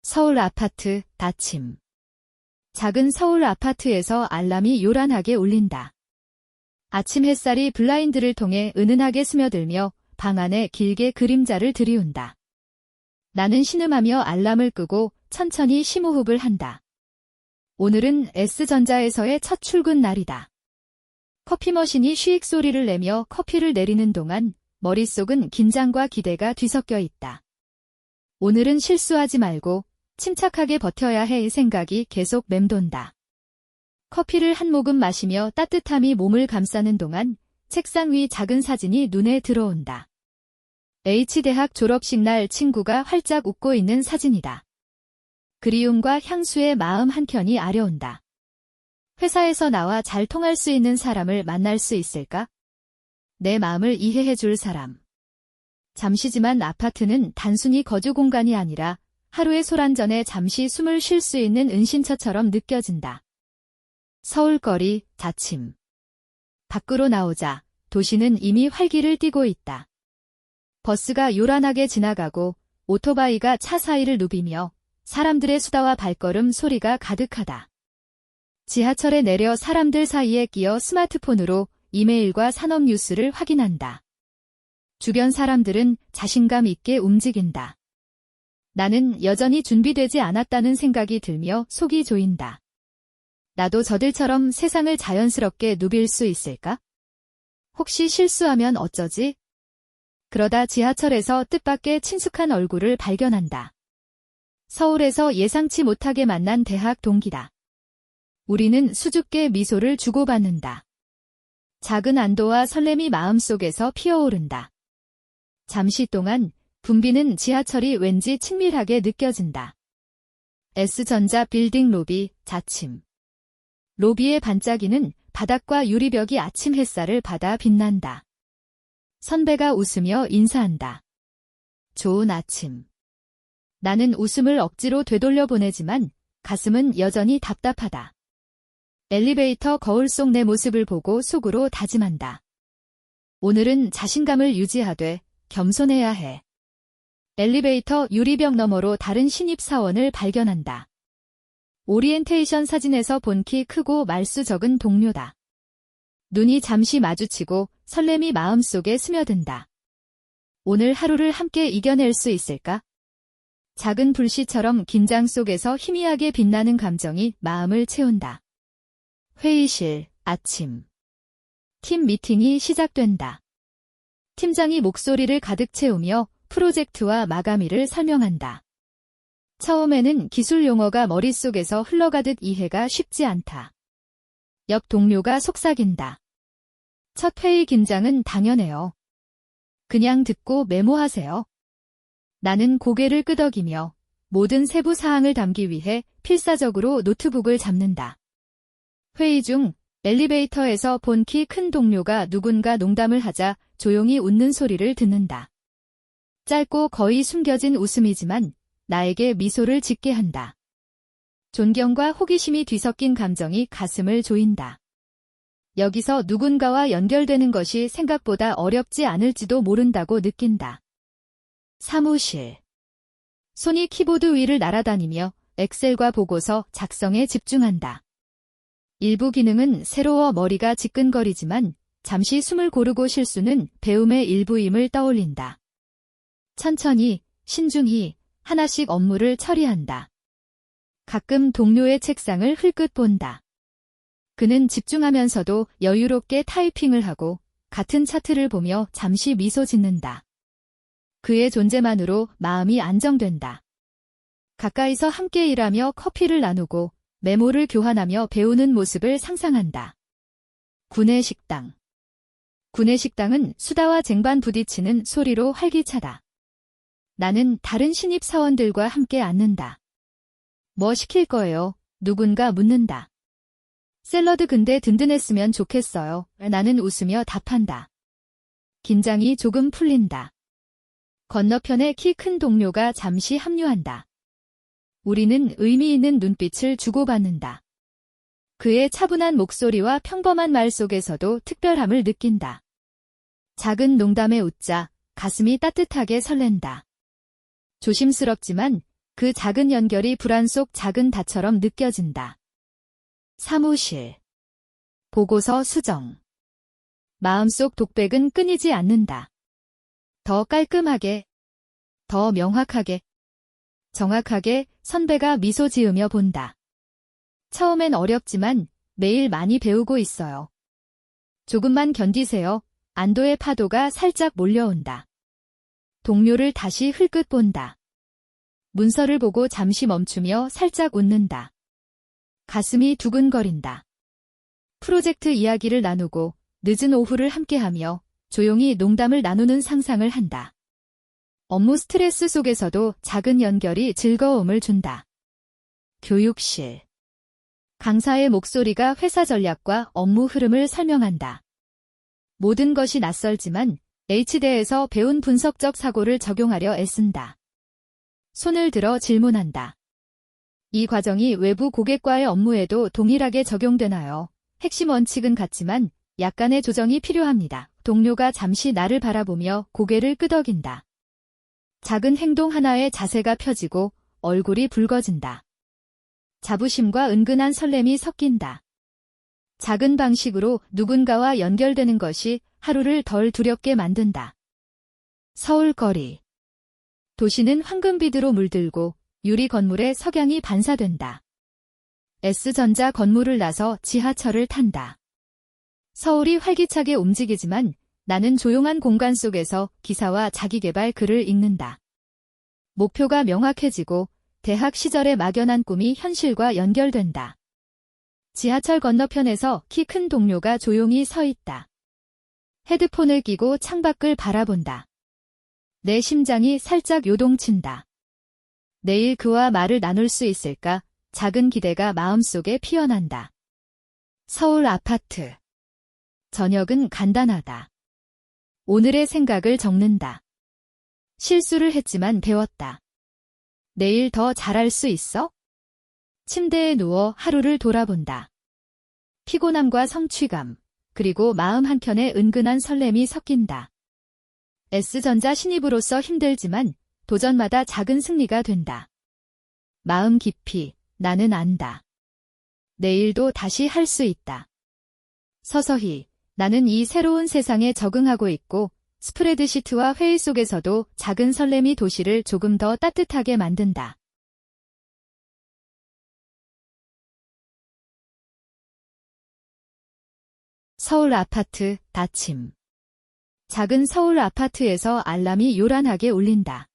서울 아파트, 아침. 작은 서울 아파트에서 알람이 요란하게 울린다. 아침 햇살이 블라인드를 통해 은은하게 스며들며 방 안에 길게 그림자를 들이운다. 나는 신음하며 알람을 끄고 천천히 심호흡을 한다. 오늘은 S전자에서의 첫 출근 날이다. 커피 머신이 쉬익 소리를 내며 커피를 내리는 동안 머릿속은 긴장과 기대가 뒤섞여 있다. 오늘은 실수하지 말고 침착하게 버텨야 해 생각이 계속 맴돈다. 커피를 한 모금 마시며 따뜻함이 몸을 감싸는 동안 책상 위 작은 사진이 눈에 들어온다. H대학 졸업식 날 친구가 활짝 웃고 있는 사진이다. 그리움과 향수의 마음 한켠이 아려온다. 회사에서 나와 잘 통할 수 있는 사람을 만날 수 있을까? 내 마음을 이해해 줄 사람. 잠시지만 아파트는 단순히 거주 공간이 아니라 하루의 소란전에 잠시 숨을 쉴 수 있는 은신처처럼 느껴진다. 서울거리, 아침. 밖으로 나오자 도시는 이미 활기를 띠고 있다. 버스가 요란하게 지나가고 오토바이가 차 사이를 누비며 사람들의 수다와 발걸음 소리가 가득하다. 지하철에 내려 사람들 사이에 끼어 스마트폰으로 이메일과 산업 뉴스를 확인한다. 주변 사람들은 자신감 있게 움직인다. 나는 여전히 준비되지 않았다는 생각이 들며 속이 조인다. 나도 저들처럼 세상을 자연스럽게 누빌 수 있을까? 혹시 실수하면 어쩌지? 그러다 지하철에서 뜻밖의 친숙한 얼굴을 발견한다. 서울에서 예상치 못하게 만난 대학 동기다. 우리는 수줍게 미소를 주고받는다. 작은 안도와 설렘이 마음속에서 피어오른다. 잠시 동안 붐비는 지하철이 왠지 친밀하게 느껴진다. S전자 빌딩 로비, 아침. 로비의 반짝이는 바닥과 유리벽이 아침 햇살을 받아 빛난다. 선배가 웃으며 인사한다. 좋은 아침. 나는 웃음을 억지로 되돌려 보내지만 가슴은 여전히 답답하다. 엘리베이터 거울 속 내 모습을 보고 속으로 다짐한다. 오늘은 자신감을 유지하되 겸손해야 해. 엘리베이터 유리벽 너머로 다른 신입사원을 발견한다. 오리엔테이션 사진에서 본 키 크고 말수 적은 동료다. 눈이 잠시 마주치고 설렘이 마음속에 스며든다. 오늘 하루를 함께 이겨낼 수 있을까? 작은 불씨처럼 긴장 속에서 희미하게 빛나는 감정이 마음을 채운다. 회의실, 아침. 팀 미팅이 시작된다. 팀장이 목소리를 가득 채우며 프로젝트와 마감일을 설명한다. 처음에는 기술 용어가 머릿속에서 흘러가듯 이해가 쉽지 않다. 옆 동료가 속삭인다. 첫 회의 긴장은 당연해요. 그냥 듣고 메모하세요. 나는 고개를 끄덕이며 모든 세부 사항을 담기 위해 필사적으로 노트북을 잡는다. 회의 중 엘리베이터에서 본 키 큰 동료가 누군가 농담을 하자 조용히 웃는 소리를 듣는다. 짧고 거의 숨겨진 웃음이지만 나에게 미소를 짓게 한다. 존경과 호기심이 뒤섞인 감정이 가슴을 조인다. 여기서 누군가와 연결되는 것이 생각보다 어렵지 않을지도 모른다고 느낀다. 사무실. 손이 키보드 위를 날아다니며 엑셀과 보고서 작성에 집중한다. 일부 기능은 새로워 머리가 지끈거리지만 잠시 숨을 고르고 쉴 수는 배움의 일부임을 떠올린다. 천천히, 신중히 하나씩 업무를 처리한다. 가끔 동료의 책상을 흘끗 본다. 그는 집중하면서도 여유롭게 타이핑을 하고 같은 차트를 보며 잠시 미소 짓는다. 그의 존재만으로 마음이 안정된다. 가까이서 함께 일하며 커피를 나누고 메모를 교환하며 배우는 모습을 상상한다. 구내식당. 구내식당은 수다와 쟁반 부딪히는 소리로 활기차다. 나는 다른 신입사원들과 함께 앉는다. 뭐 시킬 거예요? 누군가 묻는다. 샐러드 근데 든든했으면 좋겠어요. 나는 웃으며 답한다. 긴장이 조금 풀린다. 건너편의 키 큰 동료가 잠시 합류한다. 우리는 의미 있는 눈빛을 주고받는다. 그의 차분한 목소리와 평범한 말 속에서도 특별함을 느낀다. 작은 농담에 웃자 가슴이 따뜻하게 설렌다. 조심스럽지만 그 작은 연결이 불안 속 작은 닷처럼 느껴진다. 사무실. 보고서 수정. 마음속 독백은 끊이지 않는다. 더 깔끔하게, 더 명확하게, 정확하게. 선배가 미소 지으며 본다. 처음엔 어렵지만 매일 많이 배우고 있어요. 조금만 견디세요. 안도의 파도가 살짝 몰려온다. 동료를 다시 흘끗 본다. 문서를 보고 잠시 멈추며 살짝 웃는다. 가슴이 두근거린다. 프로젝트 이야기를 나누고 늦은 오후를 함께하며 조용히 농담을 나누는 상상을 한다. 업무 스트레스 속에서도 작은 연결이 즐거움을 준다. 교육실. 강사의 목소리가 회사 전략과 업무 흐름을 설명한다. 모든 것이 낯설지만 H대에서 배운 분석적 사고를 적용하려 애쓴다. 손을 들어 질문한다. 이 과정이 외부 고객과의 업무에도 동일하게 적용되나요? 핵심 원칙은 같지만 약간의 조정이 필요합니다. 동료가 잠시 나를 바라보며 고개를 끄덕인다. 작은 행동 하나에 자세가 펴지고 얼굴이 붉어진다. 자부심과 은근한 설렘이 섞인다. 작은 방식으로 누군가와 연결되는 것이 하루를 덜 두렵게 만든다. 서울 거리. 도시는 황금빛으로 물들고 유리 건물에 석양이 반사된다. S전자 건물을 나서 지하철을 탄다. 서울이 활기차게 움직이지만 나는 조용한 공간 속에서 기사와 자기계발 글을 읽는다. 목표가 명확해지고 대학 시절의 막연한 꿈이 현실과 연결된다. 지하철 건너편에서 키 큰 동료가 조용히 서 있다. 헤드폰을 끼고 창밖을 바라본다. 내 심장이 살짝 요동친다. 내일 그와 말을 나눌 수 있을까? 작은 기대가 마음속에 피어난다. 서울 아파트. 저녁은 간단하다. 오늘의 생각을 적는다. 실수를 했지만 배웠다. 내일 더 잘할 수 있어? 침대에 누워 하루를 돌아본다. 피곤함과 성취감, 그리고 마음 한켠에 은근한 설렘이 섞인다. S전자 신입으로서 힘들지만 도전마다 작은 승리가 된다. 마음 깊이 나는 안다. 내일도 다시 할 수 있다. 서서히 나는 이 새로운 세상에 적응하고 있고 스프레드시트와 회의 속에서도 작은 설렘이 도시를 조금 더 따뜻하게 만든다. 서울 아파트 닫힘. 작은 서울 아파트에서 알람이 요란하게 울린다.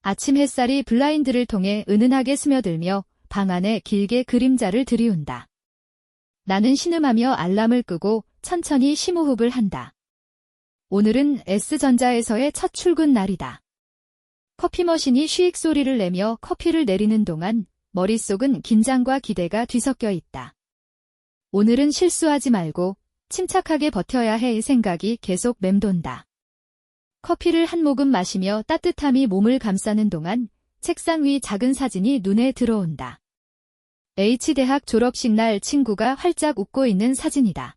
아침 햇살이 블라인드를 통해 은은하게 스며들며 방 안에 길게 그림자를 들이운다. 나는 신음하며 알람을 끄고 천천히 심호흡을 한다. 오늘은 S전자에서의 첫 출근 날이다. 커피 머신이 쉬익 소리를 내며 커피를 내리는 동안 머릿속은 긴장과 기대가 뒤섞여 있다. 오늘은 실수하지 말고 침착하게 버텨야 해 생각이 계속 맴돈다. 커피를 한 모금 마시며 따뜻함이 몸을 감싸는 동안 책상 위 작은 사진이 눈에 들어온다. H대학 졸업식 날 친구가 활짝 웃고 있는 사진이다.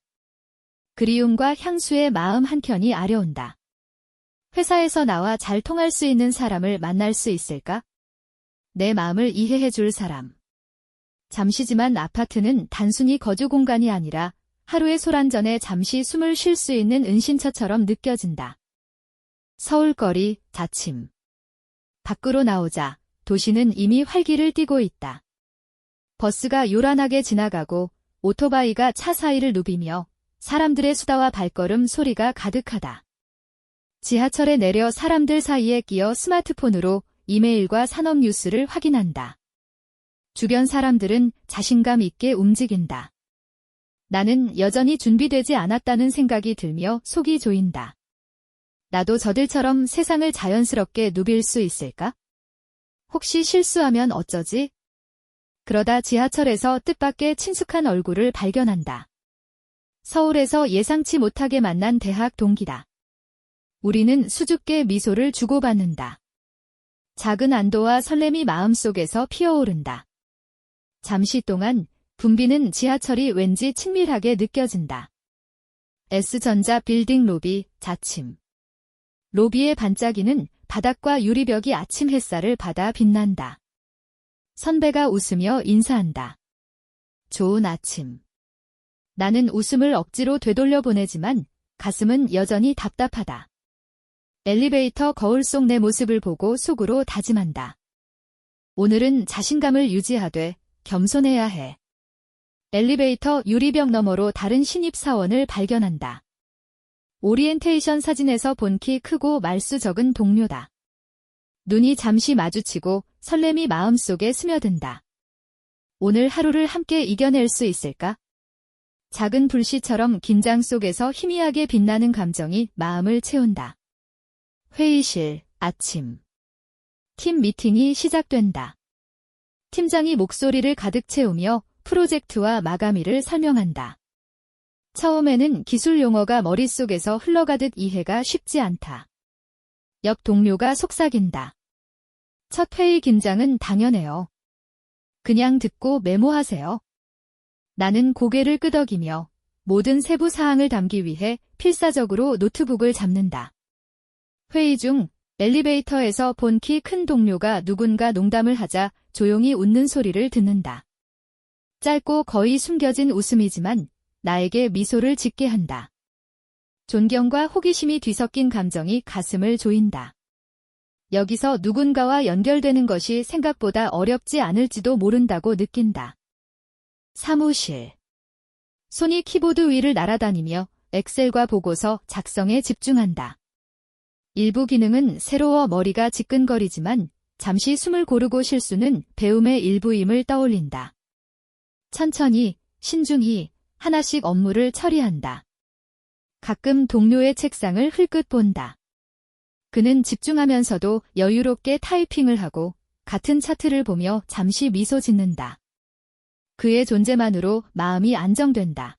그리움과 향수의 마음 한켠이 아려온다. 회사에서 나와 잘 통할 수 있는 사람을 만날 수 있을까? 내 마음을 이해해 줄 사람. 잠시지만 아파트는 단순히 거주 공간이 아니라 하루의 소란전에 잠시 숨을 쉴 수 있는 은신처처럼 느껴진다. 서울거리 닫힘. 밖으로 나오자 도시는 이미 활기를 띠고 있다. 버스가 요란하게 지나가고 오토바이가 차 사이를 누비며 사람들의 수다와 발걸음 소리가 가득하다. 지하철에 내려 사람들 사이에 끼어 스마트폰으로 이메일과 산업 뉴스를 확인한다. 주변 사람들은 자신감 있게 움직인다. 나는 여전히 준비되지 않았다는 생각이 들며 속이 조인다. 나도 저들처럼 세상을 자연스럽게 누빌 수 있을까? 혹시 실수하면 어쩌지? 그러다 지하철에서 뜻밖의 친숙한 얼굴을 발견한다. 서울에서 예상치 못하게 만난 대학 동기다. 우리는 수줍게 미소를 주고받는다. 작은 안도와 설렘이 마음속에서 피어오른다. 잠시 동안 붐비는 지하철이 왠지 친밀하게 느껴진다. S전자 빌딩 로비 닫힘. 로비의 반짝이는 바닥과 유리벽이 아침 햇살을 받아 빛난다. 선배가 웃으며 인사한다. 좋은 아침. 나는 웃음을 억지로 되돌려 보내지만 가슴은 여전히 답답하다. 엘리베이터 거울 속 내 모습을 보고 속으로 다짐한다. 오늘은 자신감을 유지하되 겸손해야 해. 엘리베이터 유리벽 너머로 다른 신입사원을 발견한다. 오리엔테이션 사진에서 본 키 크고 말수 적은 동료다. 눈이 잠시 마주치고 설렘이 마음속에 스며든다. 오늘 하루를 함께 이겨낼 수 있을까? 작은 불씨처럼 긴장 속에서 희미하게 빛나는 감정이 마음을 채운다. 회의실, 아침. 팀 미팅이 시작된다. 팀장이 목소리를 가득 채우며 프로젝트와 마감일을 설명한다. 처음에는 기술 용어가 머릿속에서 흘러가듯 이해가 쉽지 않다. 옆 동료가 속삭인다. 첫 회의 긴장은 당연해요. 그냥 듣고 메모하세요. 나는 고개를 끄덕이며 모든 세부 사항을 담기 위해 필사적으로 노트북을 잡는다. 회의 중 엘리베이터에서 본 키 큰 동료가 누군가 농담을 하자 조용히 웃는 소리를 듣는다. 짧고 거의 숨겨진 웃음이지만 나에게 미소를 짓게 한다. 존경과 호기심이 뒤섞인 감정이 가슴을 조인다. 여기서 누군가와 연결되는 것이 생각보다 어렵지 않을지도 모른다고 느낀다. 사무실. 손이 키보드 위를 날아다니며 엑셀과 보고서 작성에 집중한다. 일부 기능은 새로워 머리가 지끈거리지만 잠시 숨을 고르고 쉴 수는 배움의 일부임을 떠올린다. 천천히, 신중히 하나씩 업무를 처리한다. 가끔 동료의 책상을 흘끗 본다. 그는 집중하면서도 여유롭게 타이핑을 하고 같은 차트를 보며 잠시 미소 짓는다. 그의 존재만으로 마음이 안정된다.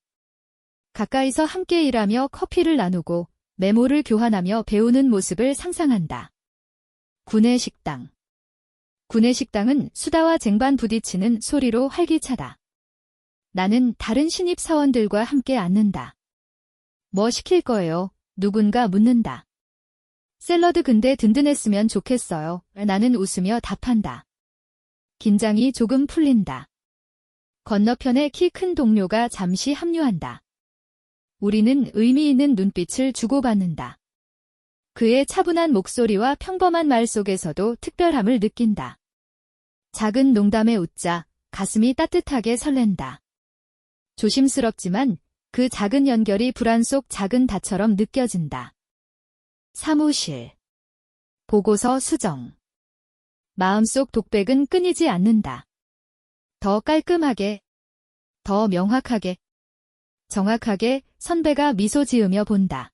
가까이서 함께 일하며 커피를 나누고 메모를 교환하며 배우는 모습을 상상한다. 구내식당. 구내식당은 수다와 쟁반 부딪히는 소리로 활기차다. 나는 다른 신입사원들과 함께 앉는다. 뭐 시킬 거예요? 누군가 묻는다. 샐러드 근데 든든했으면 좋겠어요. 나는 웃으며 답한다. 긴장이 조금 풀린다. 건너편에 키 큰 동료가 잠시 합류한다. 우리는 의미 있는 눈빛을 주고받는다. 그의 차분한 목소리와 평범한 말 속에서도 특별함을 느낀다. 작은 농담에 웃자 가슴이 따뜻하게 설렌다. 조심스럽지만 그 작은 연결이 불안 속 작은 닷처럼 느껴진다. 사무실. 보고서 수정. 마음속 독백은 끊이지 않는다. 더 깔끔하게, 더 명확하게, 정확하게 선배가 미소 지으며 본다.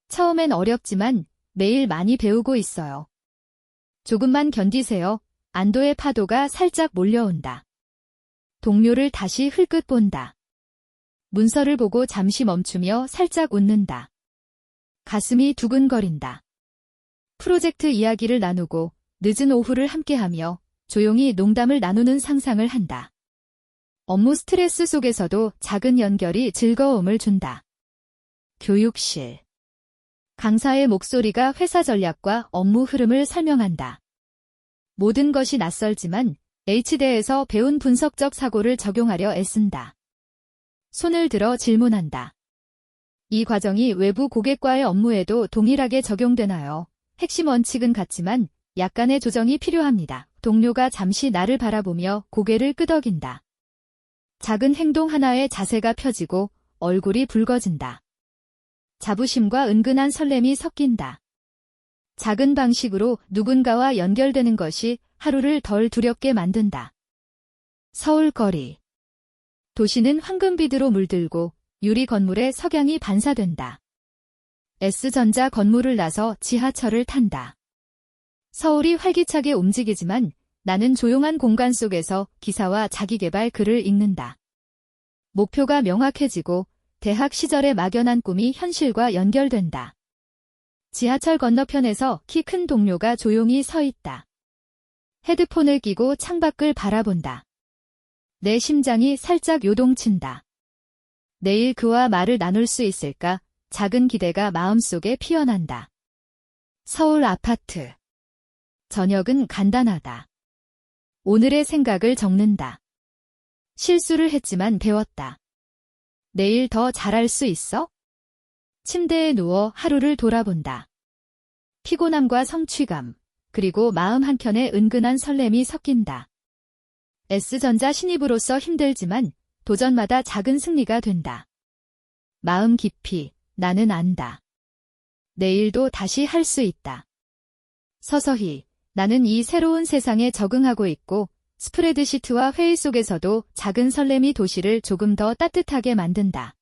처음엔 어렵지만 매일 많이 배우고 있어요. 조금만 견디세요. 안도의 파도가 살짝 몰려온다. 동료를 다시 흘끗 본다. 문서를 보고 잠시 멈추며 살짝 웃는다. 가슴이 두근거린다. 프로젝트 이야기를 나누고 늦은 오후를 함께하며 조용히 농담을 나누는 상상을 한다. 업무 스트레스 속에서도 작은 연결이 즐거움을 준다. 교육실. 강사의 목소리가 회사 전략과 업무 흐름을 설명한다. 모든 것이 낯설지만 H대에서 배운 분석적 사고를 적용하려 애쓴다. 손을 들어 질문한다. 이 과정이 외부 고객과의 업무에도 동일하게 적용되나요? 핵심 원칙은 같지만 약간의 조정이 필요합니다. 동료가 잠시 나를 바라보며 고개를 끄덕인다. 작은 행동 하나에 자세가 펴지고 얼굴이 붉어진다. 자부심과 은근한 설렘이 섞인다. 작은 방식으로 누군가와 연결되는 것이 하루를 덜 두렵게 만든다. 서울거리. 도시는 황금빛으로 물들고 유리 건물에 석양이 반사된다. S전자 건물을 나서 지하철을 탄다. 서울이 활기차게 움직이지만 나는 조용한 공간 속에서 기사와 자기계발 글을 읽는다. 목표가 명확해지고 대학 시절의 막연한 꿈이 현실과 연결된다. 지하철 건너편에서 키 큰 동료가 조용히 서 있다. 헤드폰을 끼고 창밖을 바라본다. 내 심장이 살짝 요동친다. 내일 그와 말을 나눌 수 있을까? 작은 기대가 마음속에 피어난다. 서울 아파트. 저녁은 간단하다. 오늘의 생각을 적는다. 실수를 했지만 배웠다. 내일 더 잘할 수 있어? 침대에 누워 하루를 돌아본다. 피곤함과 성취감, 그리고 마음 한켠에 은근한 설렘이 섞인다. S전자 신입으로서 힘들지만 도전마다 작은 승리가 된다. 마음 깊이 나는 안다. 내일도 다시 할 수 있다. 서서히 나는 이 새로운 세상에 적응하고 있고 스프레드시트와 회의 속에서도 작은 설렘이 도시를 조금 더 따뜻하게 만든다.